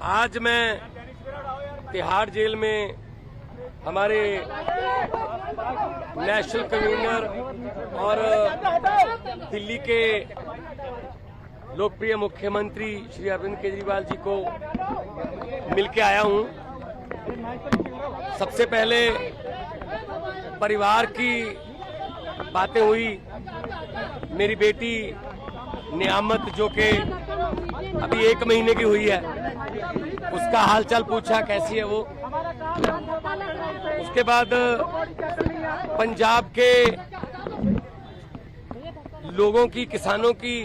आज मैं तिहाड़ जेल में हमारे नेशनल कन्वीनर और दिल्ली के लोकप्रिय मुख्यमंत्री श्री अरविंद केजरीवाल जी को मिलके आया हूं। सबसे पहले परिवार की बातें हुई। मेरी बेटी नियामत जो कि अभी 1 महीने की हुई है, उसका हालचाल पूछा, कैसी है वो। उसके बाद पंजाब के लोगों की, किसानों की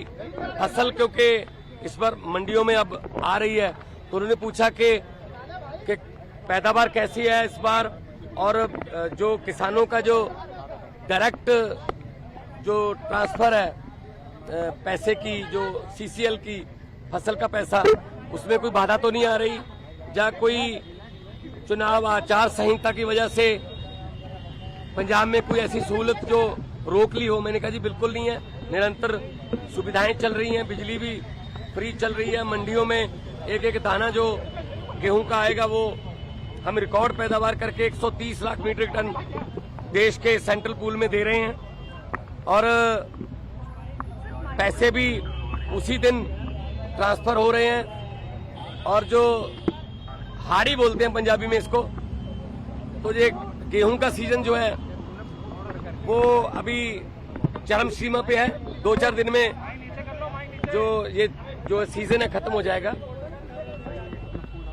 फसल क्योंकि इस बार मंडियों में अब आ रही है, तो उन्होंने पूछा कि पैदावार कैसी है इस बार, और जो किसानों का जो डायरेक्ट जो ट्रांसफर है पैसे की, जो सीसीएल की फसल का पैसा, उसमें कोई बाधा तो नहीं आ रही, या कोई चुनाव आचार संहिता की वजह से पंजाब में कोई ऐसी सहूलत जो रोक ली हो। मैंने कहा जी बिल्कुल नहीं है, निरंतर सुविधाएं चल रही हैं, बिजली भी फ्री चल रही है, मंडियों में एक एक दाना जो गेहूं का आएगा वो हम रिकॉर्ड पैदावार करके 130 लाख मीट्रिक टन देश के सेंट्रल पूल में दे रहे हैं, और पैसे भी उसी दिन ट्रांसफर हो रहे हैं। और जो हाड़ी बोलते हैं पंजाबी में इसको, तो ये गेहूं का सीजन जो है वो अभी चरम सीमा पे है। 2-4 दिन में जो सीजन है खत्म हो जाएगा।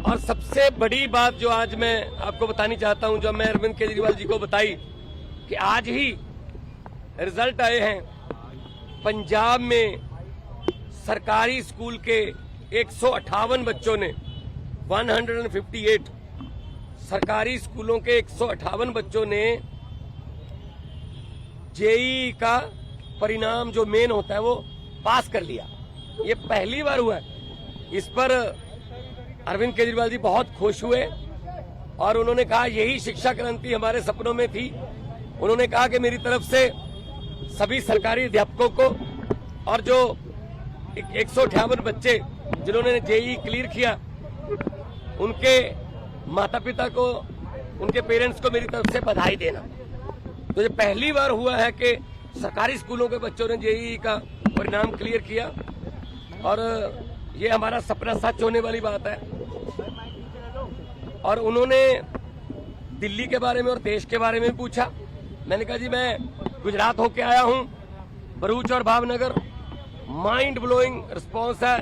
और सबसे बड़ी बात जो आज मैं आपको बतानी चाहता हूं, जो मैं अरविंद केजरीवाल जी को बताई, कि आज ही रिजल्ट आए हैं पंजाब में सरकारी स्कूल के 158 बच्चों ने 158 सरकारी स्कूलों के 158 बच्चों ने जेईई का परिणाम जो मेन होता है वो पास कर लिया। ये पहली बार हुआ है। इस पर अरविंद केजरीवाल जी बहुत खुश हुए और उन्होंने कहा यही शिक्षा क्रांति हमारे सपनों में थी। उन्होंने कहा कि मेरी तरफ से सभी सरकारी अध्यापकों को और जो 158 बच्चे जिन्होंने जेईई क्लियर किया, उनके माता पिता को, उनके पेरेंट्स को मेरी तरफ से बधाई देना। तो ये पहली बार हुआ है कि सरकारी स्कूलों के बच्चों ने जेईई का परिणाम क्लियर किया, और ये हमारा सपना सच होने वाली बात है। और उन्होंने दिल्ली के बारे में और देश के बारे में पूछा। मैंने कहा जी मैं गुजरात होके आया हूं, भरूच और भावनगर, माइंड ब्लोइंग रिस्पॉन्स है,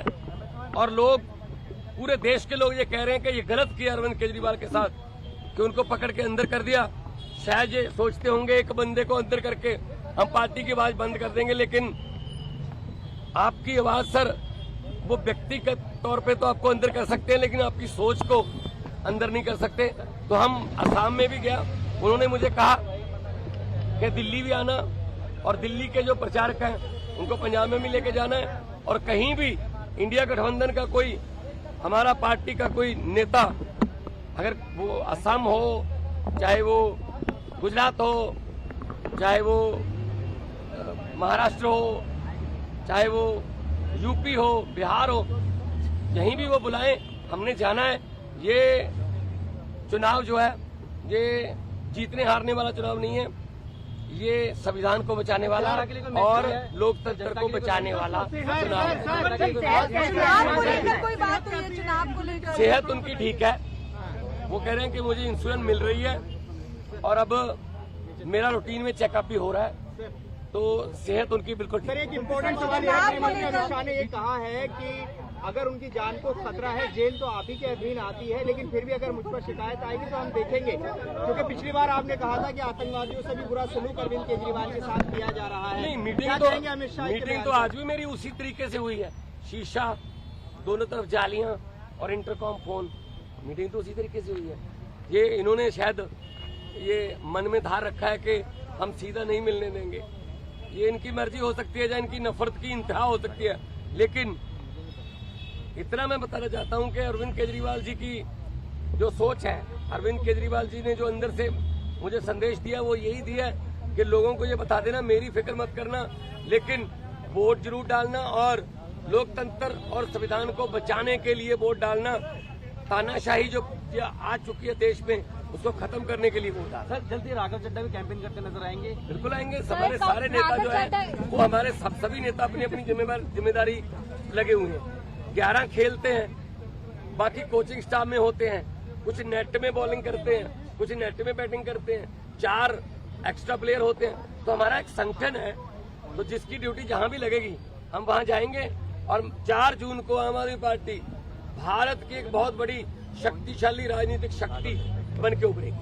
और लोग, पूरे देश के लोग ये कह रहे हैं कि ये गलत किया अरविंद केजरीवाल के साथ कि उनको पकड़ के अंदर कर दिया। शायद ये सोचते होंगे एक बंदे को अंदर करके हम पार्टी की आवाज बंद कर देंगे, लेकिन आपकी आवाज सर, वो व्यक्तिगत तौर पे तो आपको अंदर कर सकते हैं, लेकिन आपकी सोच को अंदर नहीं कर सकते। तो हम असम में भी गया, उन्होंने मुझे कहा कि दिल्ली भी आना, और दिल्ली के जो प्रचारक हैं उनको पंजाब में भी लेके जाना है, और कहीं भी इंडिया गठबंधन का कोई, हमारा पार्टी का कोई नेता, अगर वो असम हो, चाहे वो गुजरात हो, चाहे वो महाराष्ट्र हो, चाहे वो यूपी हो, बिहार हो, यहीं भी वो बुलाएं, हमने जाना है। ये चुनाव जो है ये जीतने हारने वाला चुनाव नहीं है, ये संविधान को बचाने वाला और लोकतंत्र को बचाने वाला चुनाव है। सेहत उनकी ठीक है, वो कह रहे हैं कि मुझे इंसुलिन मिल रही है और अब मेरा रूटीन में चेकअप भी हो रहा है, तो सेहत उनकी बिल्कुल ठीक है। एक इम्पोर्टेंट सवाल है, अमित शाह ने ये कहा है कि अगर उनकी जान को खतरा है, जेल तो आप ही के अधीन आती है, लेकिन फिर भी अगर मुझ पर शिकायत आएगी तो हम देखेंगे, क्योंकि पिछली बार आपने कहा था कि आतंकवादियों से भी बुरा सलूक अरविंद केजरीवाल के साथ किया जा रहा है। नहीं, मीटिंग तो आज भी मेरी उसी तरीके से हुई है। शीशा, दोनों तरफ जालियां और इंटरकॉम फोन, मीटिंग तो उसी तरीके से हुई है। ये इन्होंने शायद ये मन में धार रखा है कि हम सीधा नहीं मिलने देंगे। ये इनकी मर्जी हो सकती है या इनकी नफरत की इंतहा हो सकती है, लेकिन इतना मैं बताना चाहता हूं कि अरविंद केजरीवाल जी की जो सोच है, अरविंद केजरीवाल जी ने जो अंदर से मुझे संदेश दिया वो यही दिया कि लोगों को ये बता देना मेरी फिक्र मत करना, लेकिन वोट जरूर डालना और लोकतंत्र और संविधान को बचाने के लिए वोट डालना। तानाशाही जो आ चुकी है देश में, उसको खत्म करने के लिए वोट डालना। सर, जल्दी राघव चड्ढा भी कैंपेन करते नजर आएंगे? बिल्कुल आएंगे। हमारे सारे नेता जो है वो हमारे सभी नेता अपनी अपनी जिम्मेदारी लगे हुए हैं। 11 खेलते हैं, बाकी कोचिंग स्टाफ में होते हैं, कुछ नेट में बॉलिंग करते हैं, कुछ नेट में बैटिंग करते हैं, 4 एक्स्ट्रा प्लेयर होते हैं। तो हमारा एक संगठन है, तो जिसकी ड्यूटी जहां भी लगेगी हम वहां जाएंगे। और 4 जून को आम आदमी पार्टी भारत की एक बहुत बड़ी शक्तिशाली राजनीतिक शक्ति बन के उभरेगी।